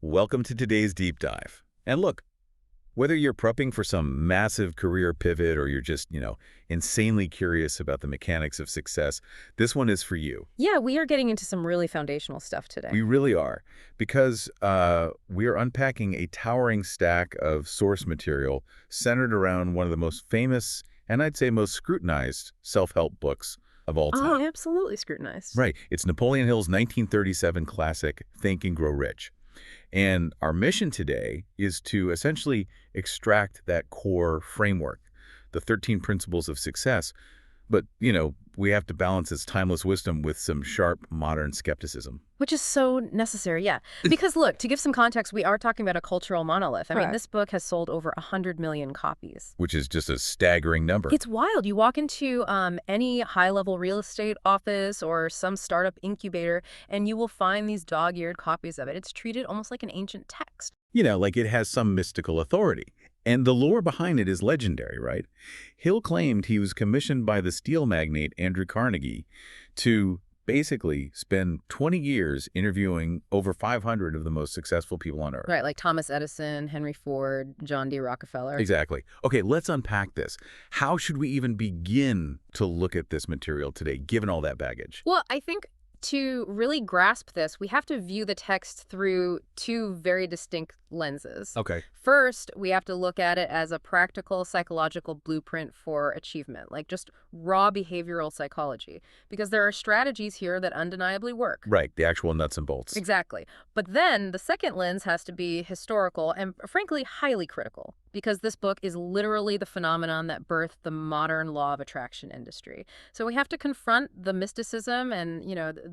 Welcome to today's deep dive. And look, whether you're prepping for some massive career pivot or you're just, insanely curious about the mechanics of success, this one is for you. Yeah, we are getting into some really foundational stuff today. We really are, because we are unpacking a towering stack of source material centered around one of the most famous and I'd say most scrutinized self-help books of all time. Oh, absolutely scrutinized. Right. It's Napoleon Hill's 1937 classic, Think and Grow Rich. And our mission today is to essentially extract that core framework, the 13 principles of success. But, we have to balance its timeless wisdom with some sharp modern skepticism. Which is so necessary, yeah. Because look, to give some context, we are talking about a cultural monolith. I mean, this book has sold over 100 million copies. Which is just a staggering number. It's wild. You walk into any high-level real estate office or some startup incubator, and you will find these dog-eared copies of it. It's treated almost like an ancient text. Like it has some mystical authority. And the lore behind it is legendary, right? Hill claimed he was commissioned by the steel magnate Andrew Carnegie to basically spend 20 years interviewing over 500 of the most successful people on Earth. Right, like Thomas Edison, Henry Ford, John D. Rockefeller. Exactly. Okay, let's unpack this. How should we even begin to look at this material today, given all that baggage? Well, I think to really grasp this, we have to view the text through two very distinct lenses. Okay. First, we have to look at it as a practical psychological blueprint for achievement, like just raw behavioral psychology, because there are strategies here that undeniably work. Right, the actual nuts and bolts. Exactly. But then the second lens has to be historical and, frankly, highly critical, because this book is literally the phenomenon that birthed the modern law of attraction industry. So we have to confront the mysticism and,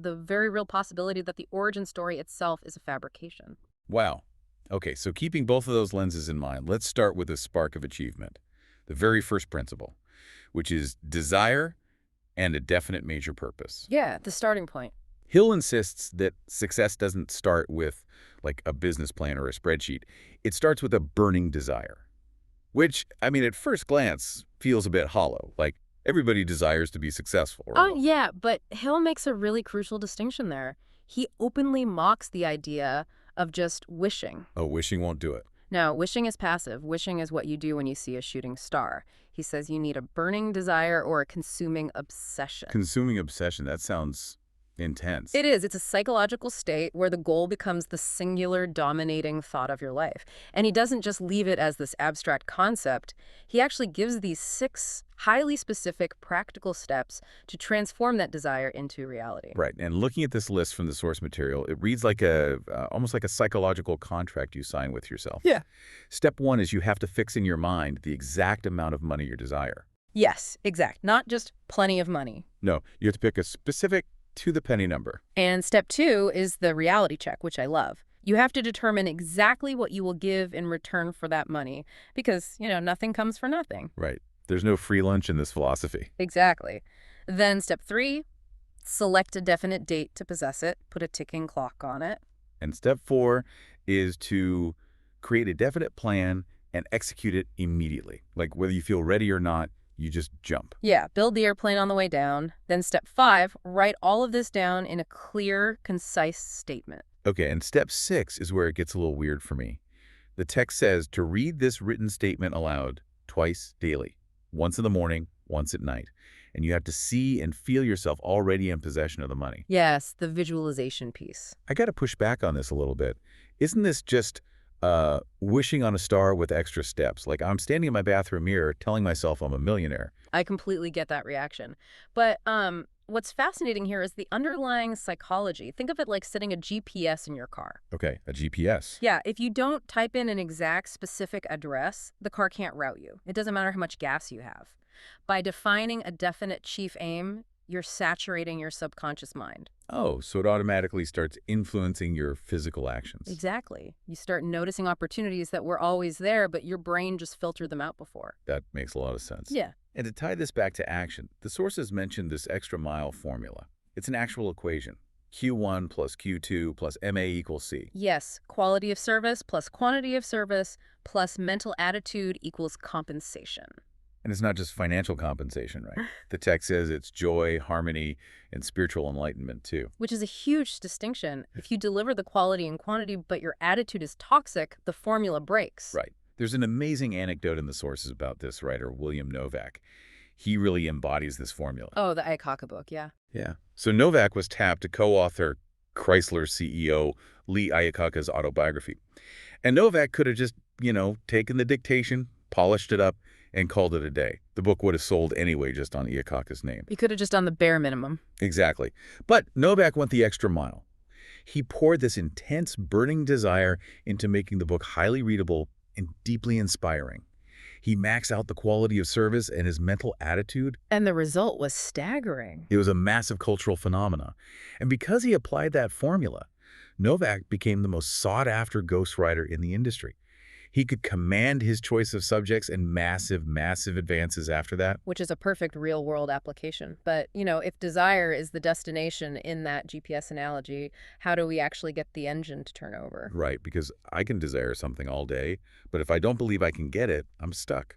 the very real possibility that the origin story itself is a fabrication. Wow. Okay, so keeping both of those lenses in mind, let's start with a spark of achievement. The very first principle, which is desire and a definite major purpose. Yeah, the starting point. Hill insists that success doesn't start with, like, a business plan or a spreadsheet. It starts with a burning desire, which, at first glance, feels a bit hollow. Like, everybody desires to be successful. Oh, yeah, but Hill makes a really crucial distinction there. He openly mocks the idea of just wishing. Oh, wishing won't do it. No, wishing is passive. Wishing is what you do when you see a shooting star. He says you need a burning desire or a consuming obsession. Consuming obsession, that sounds intense. It is. It's a psychological state where the goal becomes the singular dominating thought of your life. And he doesn't just leave it as this abstract concept. He actually gives these 6 highly specific practical steps to transform that desire into reality. Right. And looking at this list from the source material, it reads like almost like a psychological contract you sign with yourself. Yeah. Step 1 is you have to fix in your mind the exact amount of money you desire. Yes, exact. Not just plenty of money. No, you have to pick a specific to the penny number. And step 2 is the reality check, which I love. You have to determine exactly what you will give in return for that money because, nothing comes for nothing. Right. There's no free lunch in this philosophy. Exactly. Then step 3, select a definite date to possess it, put a ticking clock on it. And step 4 is to create a definite plan and execute it immediately. Like whether you feel ready or not, you just jump. Yeah, build the airplane on the way down. Then step 5, write all of this down in a clear, concise statement. Okay, and step 6 is where it gets a little weird for me. The text says to read this written statement aloud twice daily, once in the morning, once at night. And you have to see and feel yourself already in possession of the money. Yes, the visualization piece. I got to push back on this a little bit. Isn't this just wishing on a star with extra steps? Like I'm standing in my bathroom mirror telling myself I'm a millionaire. I completely get that reaction. But what's fascinating here is the underlying psychology. Think of it like setting a GPS in your car. Okay, a GPS. Yeah, if you don't type in an exact specific address, the car can't route you. It doesn't matter how much gas you have. By defining a definite chief aim, you're saturating your subconscious mind. Oh, so it automatically starts influencing your physical actions. Exactly. You start noticing opportunities that were always there, but your brain just filtered them out before. That makes a lot of sense. Yeah. And to tie this back to action, the sources mentioned this extra mile formula. It's an actual equation. Q1 plus Q2 plus MA equals C. Yes, quality of service plus quantity of service plus mental attitude equals compensation. And it's not just financial compensation, right? The text says it's joy, harmony, and spiritual enlightenment, too. Which is a huge distinction. If you deliver the quality and quantity, but your attitude is toxic, the formula breaks. Right. There's an amazing anecdote in the sources about this writer, William Novak. He really embodies this formula. Oh, the Ayakaka book, yeah. Yeah. So Novak was tapped to co-author Chrysler CEO Lee Iacocca's autobiography. And Novak could have just, taken the dictation, polished it up, and called it a day. The book would have sold anyway just on Iacocca's name. You could have just done the bare minimum. Exactly. But Novak went the extra mile. He poured this intense, burning desire into making the book highly readable and deeply inspiring. He maxed out the quality of service and his mental attitude. And the result was staggering. It was a massive cultural phenomenon. And because he applied that formula, Novak became the most sought-after ghostwriter in the industry. He could command his choice of subjects and massive, massive advances after that. Which is a perfect real-world application. But, if desire is the destination in that GPS analogy, how do we actually get the engine to turn over? Right, because I can desire something all day, but if I don't believe I can get it, I'm stuck.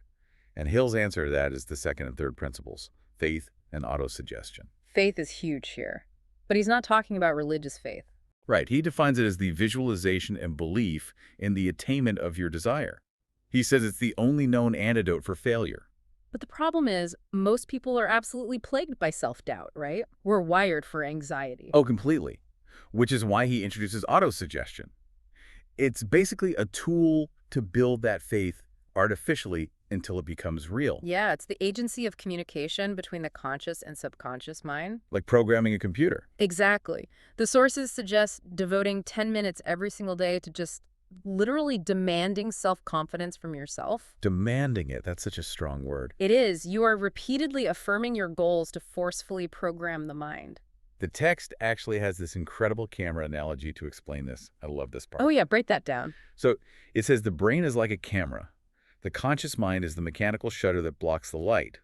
And Hill's answer to that is the second and third principles, faith and autosuggestion. Faith is huge here. But he's not talking about religious faith. Right. He defines it as the visualization and belief in the attainment of your desire. He says it's the only known antidote for failure. But the problem is, most people are absolutely plagued by self-doubt, right? We're wired for anxiety. Oh, completely. Which is why he introduces autosuggestion. It's basically a tool to build that faith artificially until it becomes real. Yeah, it's the agency of communication between the conscious and subconscious mind. Like programming a computer. Exactly. The sources suggest devoting 10 minutes every single day to just literally demanding self-confidence from yourself. Demanding it. That's such a strong word. It is. You are repeatedly affirming your goals to forcefully program the mind. The text actually has this incredible camera analogy to explain this. I love this part. Oh yeah, break that down. So it says the brain is like a camera. The conscious mind is the mechanical shutter that blocks the light.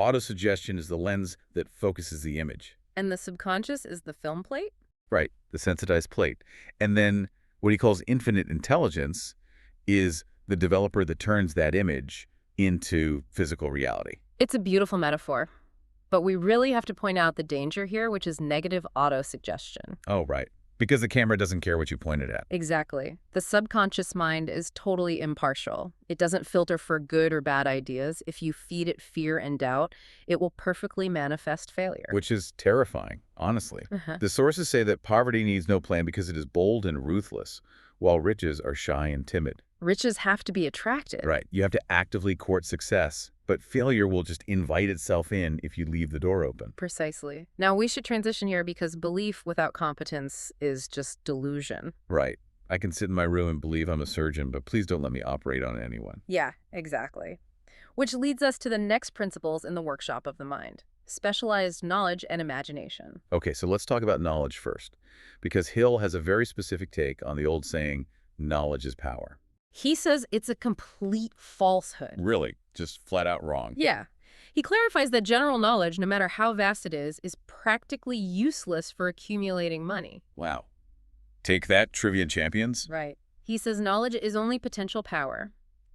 Autosuggestion is the lens that focuses the image. And the subconscious is the film plate? Right, the sensitized plate. And then what he calls infinite intelligence is the developer that turns that image into physical reality. It's a beautiful metaphor. But we really have to point out the danger here, which is negative autosuggestion. Oh, right. Because the camera doesn't care what you pointed at. Exactly. The subconscious mind is totally impartial. It doesn't filter for good or bad ideas. If you feed it fear and doubt, it will perfectly manifest failure. Which is terrifying, honestly. The sources say that poverty needs no plan because it is bold and ruthless, while riches are shy and timid. Riches have to be attracted. Right. You have to actively court success, but failure will just invite itself in if you leave the door open. Precisely. Now, we should transition here because belief without competence is just delusion. Right. I can sit in my room and believe I'm a surgeon, but please don't let me operate on anyone. Yeah, exactly. Which leads us to the next principles in the workshop of the mind: specialized knowledge and imagination. Okay, so let's talk about knowledge first, because Hill has a very specific take on the old saying, knowledge is power. He says it's a complete falsehood. Really? Just flat out wrong. Yeah. He clarifies that general knowledge, no matter how vast it is practically useless for accumulating money. Wow. Take that, trivia champions. Right. He says knowledge is only potential power.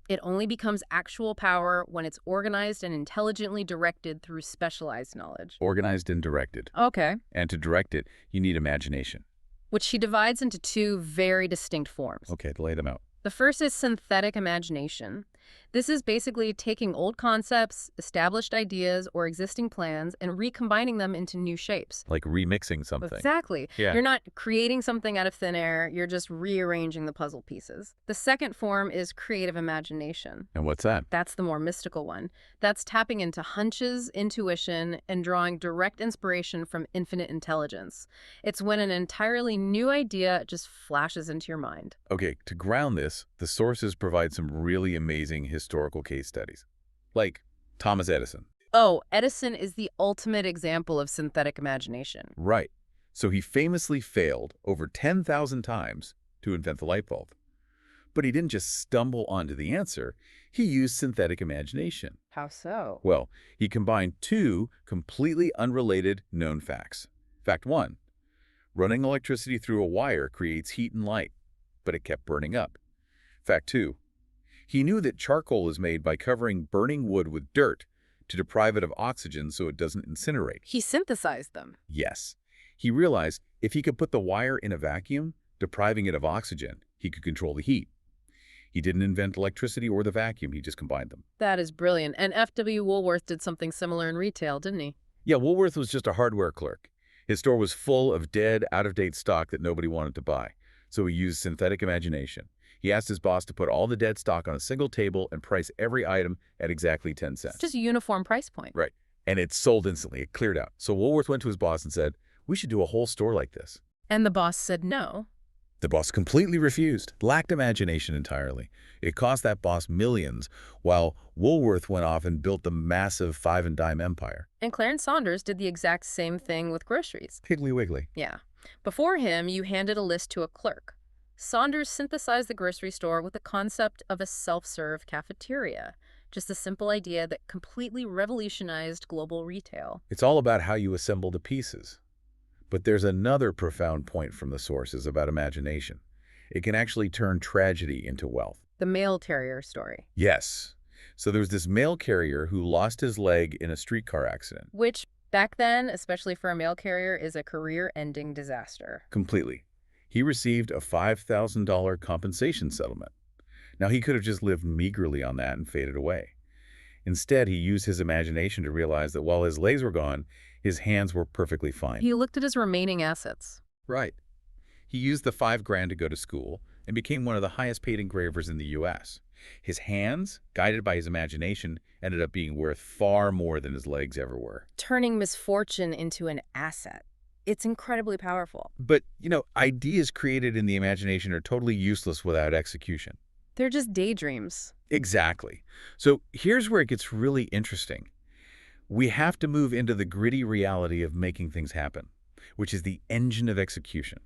It only becomes actual power when it's organized and intelligently directed through specialized knowledge. Organized and directed. Okay. And to direct it, you need imagination. Which he divides into two very distinct forms. Okay, lay them out. The first is synthetic imagination. This is basically taking old concepts, established ideas, or existing plans and recombining them into new shapes. Like remixing something. Exactly. Yeah. You're not creating something out of thin air, you're just rearranging the puzzle pieces. The second form is creative imagination. And what's that? That's the more mystical one. That's tapping into hunches, intuition, and drawing direct inspiration from infinite intelligence. It's when an entirely new idea just flashes into your mind. Okay, to ground this, the sources provide some really amazing historical case studies. Like Thomas Edison. Oh, Edison is the ultimate example of synthetic imagination. Right. So he famously failed over 10,000 times to invent the light bulb. But he didn't just stumble onto the answer. He used synthetic imagination. How so? Well, he combined two completely unrelated known facts. Fact one, running electricity through a wire creates heat and light, but it kept burning up. Fact two, He knew that charcoal is made by covering burning wood with dirt to deprive it of oxygen so it doesn't incinerate. He synthesized them. Yes. He realized if he could put the wire in a vacuum, depriving it of oxygen, he could control the heat. He didn't invent electricity or the vacuum, he just combined them. That is brilliant. And F.W. Woolworth did something similar in retail, didn't he? Yeah, Woolworth was just a hardware clerk. His store was full of dead, out-of-date stock that nobody wanted to buy. So he used synthetic imagination. He asked his boss to put all the dead stock on a single table and price every item at exactly 10 cents. Just a uniform price point. Right. And it sold instantly. It cleared out. So Woolworth went to his boss and said, "We should do a whole store like this." And the boss said no. The boss completely refused, lacked imagination entirely. It cost that boss millions, while Woolworth went off and built the massive five and dime empire. And Clarence Saunders did the exact same thing with groceries. Piggly Wiggly. Yeah. Before him, you handed a list to a clerk. Saunders synthesized the grocery store with the concept of a self-serve cafeteria. Just a simple idea that completely revolutionized global retail. It's all about how you assemble the pieces. But there's another profound point from the sources about imagination. It can actually turn tragedy into wealth. The mail carrier story. Yes. So there's this mail carrier who lost his leg in a streetcar accident. Which, back then, especially for a mail carrier, is a career-ending disaster. Completely. He received a $5,000 compensation settlement. Now, he could have just lived meagerly on that and faded away. Instead, he used his imagination to realize that while his legs were gone, his hands were perfectly fine. He looked at his remaining assets. Right. He used the $5,000 to go to school and became one of the highest paid engravers in the U.S. His hands, guided by his imagination, ended up being worth far more than his legs ever were. Turning misfortune into an asset. It's incredibly powerful. But, ideas created in the imagination are totally useless without execution. They're just daydreams. Exactly. So here's where it gets really interesting. We have to move into the gritty reality of making things happen, which is the engine of execution.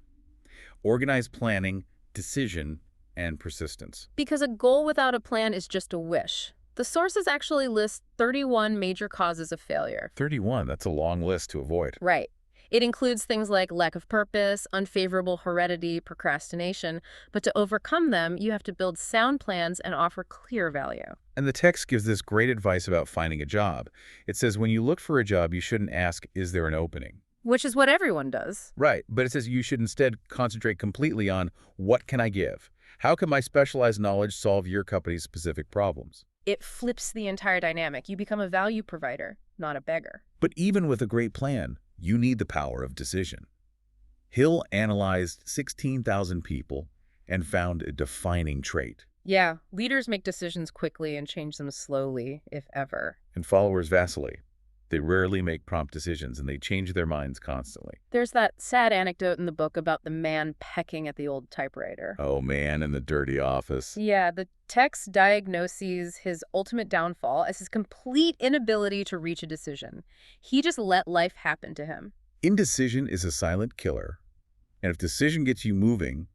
Organized planning, decision, and persistence. Because a goal without a plan is just a wish. The sources actually list 31 major causes of failure. 31, that's a long list to avoid. Right. It includes things like lack of purpose, unfavorable heredity, procrastination. But to overcome them, you have to build sound plans and offer clear value. And the text gives this great advice about finding a job. It says when you look for a job, you shouldn't ask, is there an opening? Which is what everyone does. Right, but it says you should instead concentrate completely on what can I give? How can my specialized knowledge solve your company's specific problems? It flips the entire dynamic. You become a value provider, not a beggar. But even with a great plan, you need the power of decision. Hill analyzed 16,000 people and found a defining trait. Yeah, leaders make decisions quickly and change them slowly, if ever. And followers vacillate. They rarely make prompt decisions, and they change their minds constantly. There's that sad anecdote in the book about the man pecking at the old typewriter. Oh, man, in the dirty office. Yeah, the text diagnoses his ultimate downfall as his complete inability to reach a decision. He just let life happen to him. Indecision is a silent killer, and if decision gets you moving,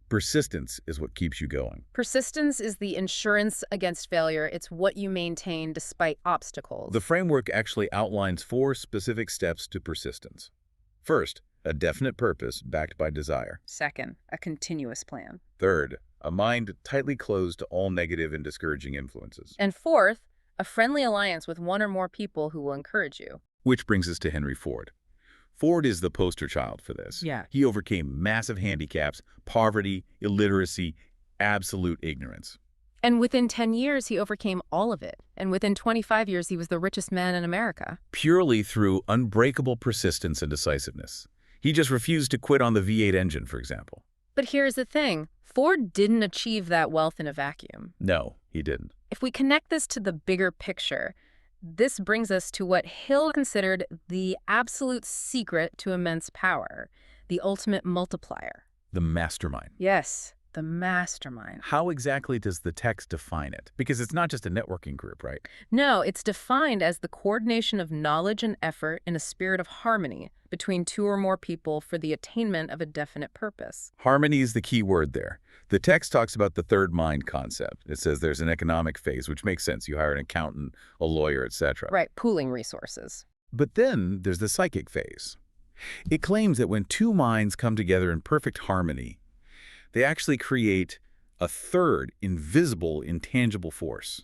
persistence is what keeps you going. Persistence is the insurance against failure. It's what you maintain despite obstacles. The framework actually outlines 4 specific steps to persistence. First, a definite purpose backed by desire. Second, a continuous plan. Third, a mind tightly closed to all negative and discouraging influences. And fourth, a friendly alliance with one or more people who will encourage you. Which brings us to Henry Ford. Ford is the poster child for this. Yeah. He overcame massive handicaps, poverty, illiteracy, absolute ignorance. And within 10 years, he overcame all of it. And within 25 years, he was the richest man in America. Purely through unbreakable persistence and decisiveness. He just refused to quit on the V8 engine, for example. But here's the thing. Ford didn't achieve that wealth in a vacuum. No, he didn't. If we connect this to the bigger picture, this brings us to what Hill considered the absolute secret to immense power, the ultimate multiplier. The mastermind. Yes, the mastermind. How exactly does the text define it? Because it's not just a networking group, right? No, it's defined as the coordination of knowledge and effort in a spirit of harmony between 2 or more people for the attainment of a definite purpose. Harmony is the key word there. The text talks about the third mind concept. It says there's an economic phase, which makes sense. You hire an accountant, a lawyer, etc. Right, pooling resources. But then there's the psychic phase. It claims that when 2 minds come together in perfect harmony, they actually create A third invisible, intangible force.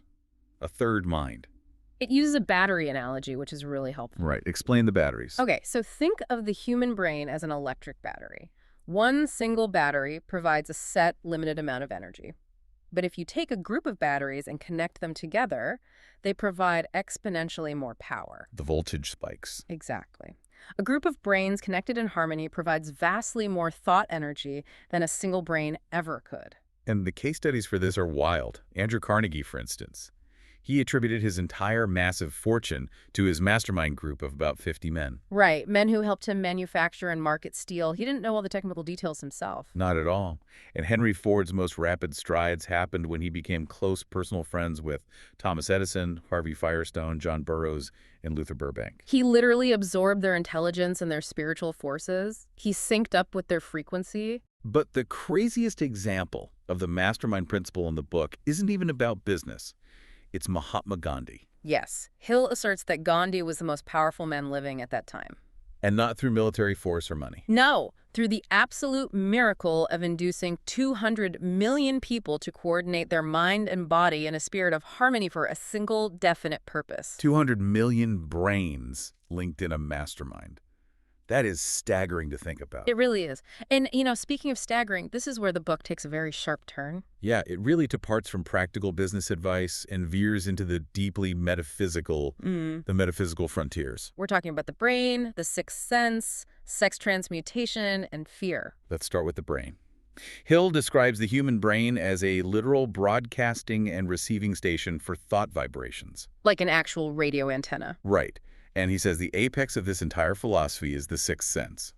A third mind. It uses a battery analogy, which is really helpful. Right. Explain the batteries. Okay, so think of the human brain as an electric battery. One single battery provides a set limited amount of energy. But if you take a group of batteries and connect them together, they provide exponentially more power. The voltage spikes. Exactly. A group of brains connected in harmony provides vastly more thought energy than a single brain ever could. And the case studies for this are wild. Andrew Carnegie, for instance. He attributed his entire massive fortune to his mastermind group of about 50 men. Right, men who helped him manufacture and market steel. He didn't know all the technical details himself. Not at all. And Henry Ford's most rapid strides happened when he became close personal friends with Thomas Edison, Harvey Firestone, John Burroughs, and Luther Burbank. He literally absorbed their intelligence and their spiritual forces. He synced up with their frequency. But the craziest example of the mastermind principle in the book isn't even about business. It's Mahatma Gandhi. Yes, Hill asserts that Gandhi was the most powerful man living at that time. And not through military force or money. No, through the absolute miracle of inducing 200 million people to coordinate their mind and body in a spirit of harmony for a single definite purpose. 200 million brains linked in a mastermind. That is staggering to think about. It really is. And, speaking of staggering, this is where the book takes a very sharp turn. Yeah, it really departs from practical business advice and veers into the deeply metaphysical, the metaphysical frontiers. We're talking about the brain, the sixth sense, sex transmutation, and fear. Let's start with the brain. Hill describes the human brain as a literal broadcasting and receiving station for thought vibrations. Like an actual radio antenna. Right. And he says the apex of this entire philosophy is the sixth sense.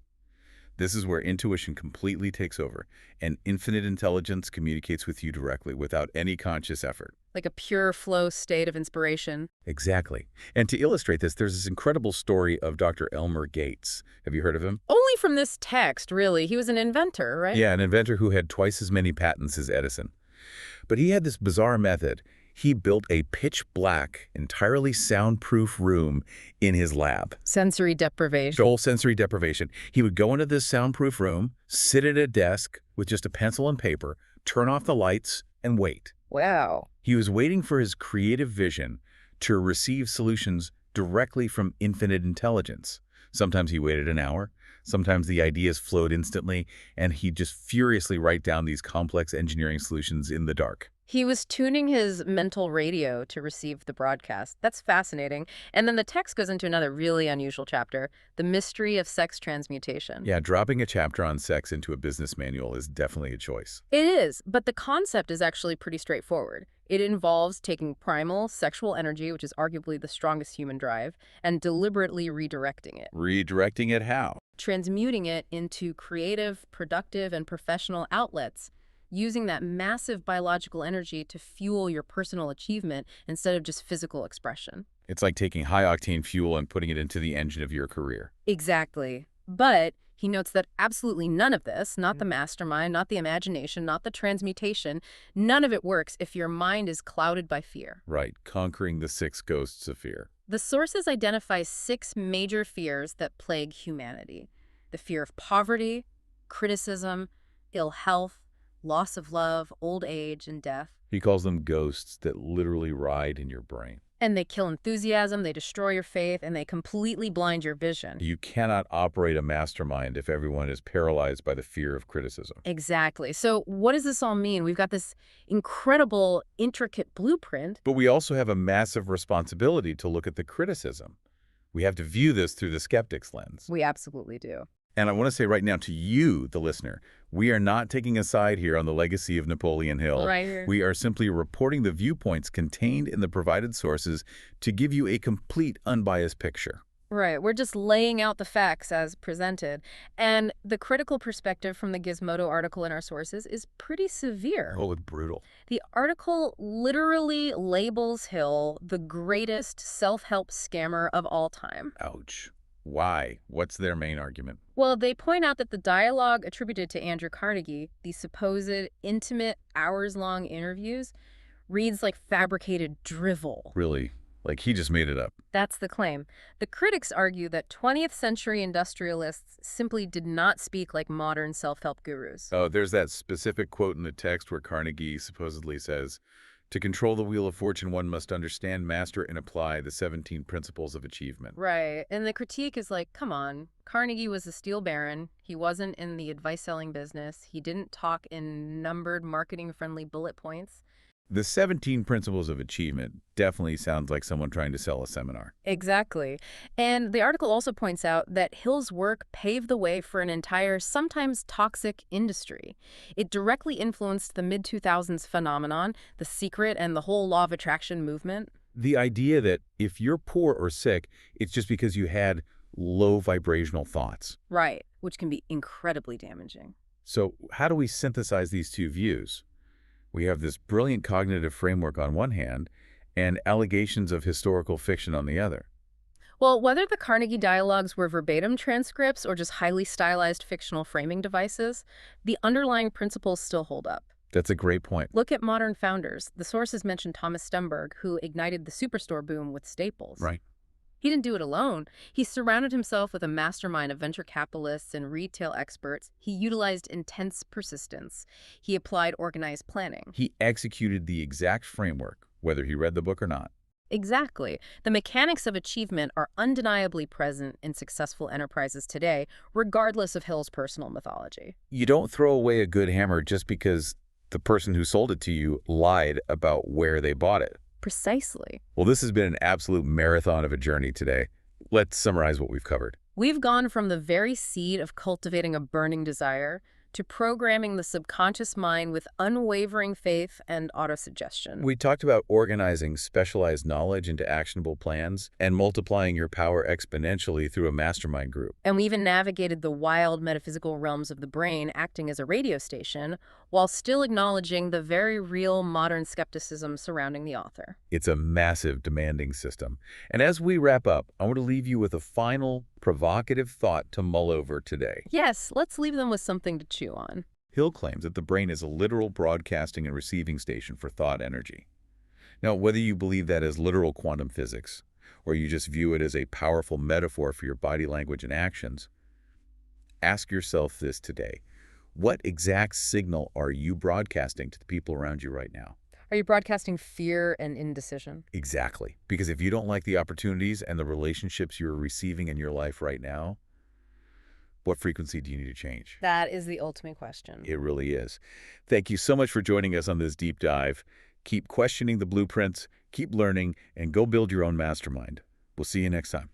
This is where intuition completely takes over, and infinite intelligence communicates with you directly without any conscious effort. Like a pure flow state of inspiration. Exactly. And to illustrate this, there's this incredible story of Dr. Elmer Gates. Have you heard of him? Only from this text, really. He was an inventor, right? Yeah, an inventor who had twice as many patents as Edison. But he had this bizarre method. He built a pitch-black, entirely soundproof room in his lab. Sensory deprivation. Total sensory deprivation. He would go into this soundproof room, sit at a desk with just a pencil and paper, turn off the lights, and wait. Wow. He was waiting for his creative vision to receive solutions directly from infinite intelligence. Sometimes he waited an hour. Sometimes the ideas flowed instantly, and he'd just furiously write down these complex engineering solutions in the dark. He was tuning his mental radio to receive the broadcast. That's fascinating. And then the text goes into another really unusual chapter, the mystery of sex transmutation. Yeah, dropping a chapter on sex into a business manual is definitely a choice. It is, but the concept is actually pretty straightforward. It involves taking primal sexual energy, which is arguably the strongest human drive, and deliberately redirecting it. Redirecting it how? Transmuting it into creative, productive, and professional outlets, using that massive biological energy to fuel your personal achievement instead of just physical expression. It's like taking high-octane fuel and putting it into the engine of your career. Exactly. But he notes that absolutely none of this, not the mastermind, not the imagination, not the transmutation, none of it works if your mind is clouded by fear. Right, conquering the 6 ghosts of fear. The sources identify 6 major fears that plague humanity. The fear of poverty, criticism, ill health, loss of love, old age, and death. He calls them ghosts that literally ride in your brain. And they kill enthusiasm, they destroy your faith, and they completely blind your vision. You cannot operate a mastermind if everyone is paralyzed by the fear of criticism. Exactly. So what does this all mean? We've got this incredible, intricate blueprint. But we also have a massive responsibility to look at the criticism. We have to view this through the skeptic's lens. We absolutely do. And I want to say right now to you, the listener, we are not taking a side here on the legacy of Napoleon Hill. Right here. We are simply reporting the viewpoints contained in the provided sources to give you a complete, unbiased picture. Right. We're just laying out the facts as presented. And the critical perspective from the Gizmodo article in our sources is pretty severe. Oh, it's brutal. The article literally labels Hill the greatest self-help scammer of all time. Ouch. Why? What's their main argument? Well, they point out that the dialogue attributed to Andrew Carnegie, the supposed intimate hours-long interviews, reads like fabricated drivel. Really? Like he just made it up. That's the claim. The critics argue that 20th century industrialists simply did not speak like modern self-help gurus. Oh, there's that specific quote in the text where Carnegie supposedly says, "To control the wheel of fortune, one must understand, master, and apply the 17 principles of achievement." Right. And the critique is like, come on, Carnegie was a steel baron. He wasn't in the advice-selling business. He didn't talk in numbered, marketing-friendly bullet points. The 17 principles of achievement definitely sounds like someone trying to sell a seminar. Exactly. And the article also points out that Hill's work paved the way for an entire, sometimes toxic industry. It directly influenced the mid-2000s phenomenon, The Secret, and the whole law of attraction movement. The idea that if you're poor or sick, it's just because you had low vibrational thoughts. Right, which can be incredibly damaging. So how do we synthesize these two views? We have this brilliant cognitive framework on one hand and allegations of historical fiction on the other. Well, whether the Carnegie dialogues were verbatim transcripts or just highly stylized fictional framing devices, the underlying principles still hold up. That's a great point. Look at modern founders. The sources mention Thomas Stemberg, who ignited the superstore boom with Staples. Right. He didn't do it alone. He surrounded himself with a mastermind of venture capitalists and retail experts. He utilized intense persistence. He applied organized planning. He executed the exact framework, whether he read the book or not. Exactly. The mechanics of achievement are undeniably present in successful enterprises today, regardless of Hill's personal mythology. You don't throw away a good hammer just because the person who sold it to you lied about where they bought it. Precisely. Well, this has been an absolute marathon of a journey today. Let's summarize what we've covered. We've gone from the very seed of cultivating a burning desire to programming the subconscious mind with unwavering faith and autosuggestion. We talked about organizing specialized knowledge into actionable plans and multiplying your power exponentially through a mastermind group. And we even navigated the wild metaphysical realms of the brain acting as a radio station while still acknowledging the very real modern skepticism surrounding the author. It's a massive, demanding system. And as we wrap up, I want to leave you with a final, provocative thought to mull over today. Yes, let's leave them with something to chew on. Hill claims that the brain is a literal broadcasting and receiving station for thought energy. Now, whether you believe that as literal quantum physics, or you just view it as a powerful metaphor for your body language and actions, ask yourself this today. What exact signal are you broadcasting to the people around you right now? Are you broadcasting fear and indecision? Exactly. Because if you don't like the opportunities and the relationships you're receiving in your life right now, what frequency do you need to change? That is the ultimate question. It really is. Thank you so much for joining us on this deep dive. Keep questioning the blueprints, keep learning, and go build your own mastermind. We'll see you next time.